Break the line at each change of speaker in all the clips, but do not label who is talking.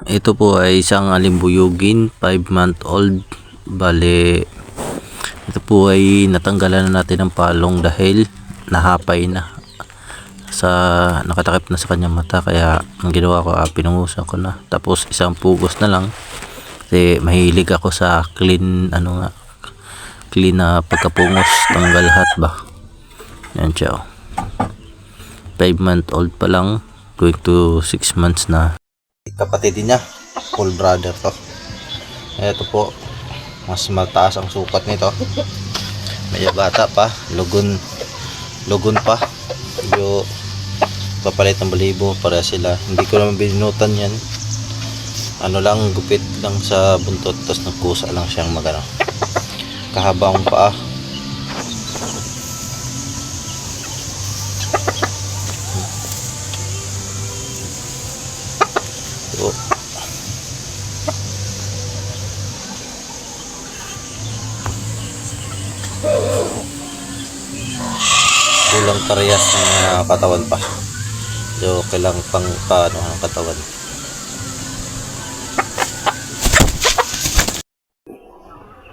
Ito po ay isang alimbuyugin, 5-month-old. Bale, ito po ay natanggalan na natin ng palong dahil nahapay na nakatakip na sa kanyang mata. Kaya ang ginawa ko, pinungusan ko na, tapos isang pugos na lang kasi mahilig ako sa clean clean na pagkapungos, tanggal lahat ba. Yan siya, 5-month-old pa lang, going to 6 months na. Kapatid din niya, full brother to. Ito po, mas mataas ang sukat nito. Medyo bata pa, lugon pa. Medyo papalit ng balibo para sila. Hindi ko naman binunutan yan. Ano lang, gupit lang sa buntot, tapos nagkusa lang siyang magano. Kahabang paa. So, kulang parehas ng katawan pa. So, kailangan pang paano ang katawan.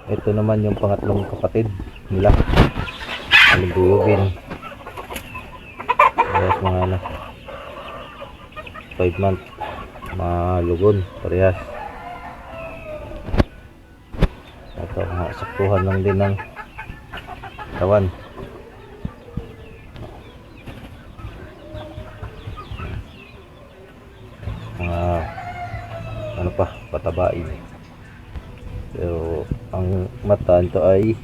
Ito naman yung pangatlong kapatid nila, alimbuyugin. Parehas mga 5 month, malugon parehas. Ito, saktuhan lang din ng katawan. Mga ano pa, patabain. Pero ang mata nito ay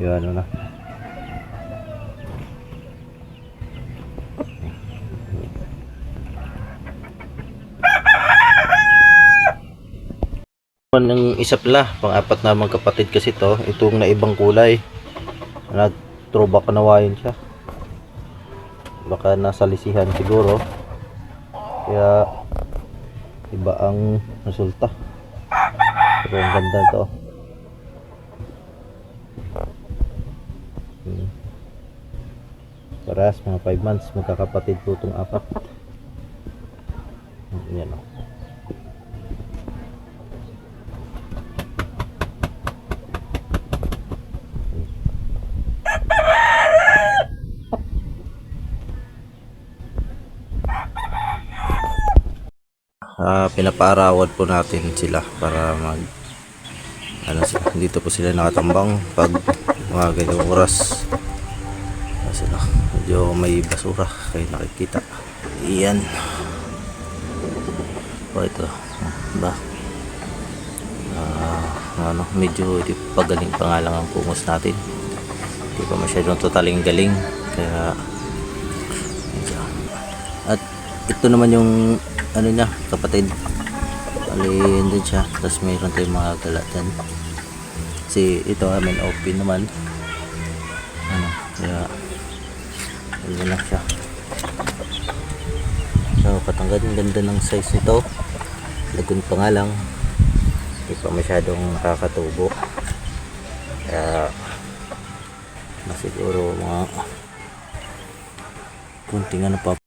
yun, ano na, ng isa pala, pang-apat na magkapatid kasi to. Itong na ibang kulay, nag-throwback kanawain siya, baka nasa lisihan siguro, kaya iba ang resulta. Pero ang ganda to. Parehas mga 5 months, magkakapatid po itong apat. Yan o. Pinapaarawan po natin sila para dito po sila nakatambang pag mga ganyang oras. Sila medyo may basura kayo nakikita. Iyan po, ito ba, medyo di pagaling pa nga lang ang pungos natin, hindi pa masyadong totaling galing. Kaya at ito naman yung ano niya, kapatid. Alin din siya, tapos mayroon tayong mga gala dyan kasi ito amin open naman, kaya ano lang siya. So patanggal, yung ganda ng size nito, lagun pa nga lang, hindi pa masyadong nakakatubo. Kaya masiguro mga kunting ano pa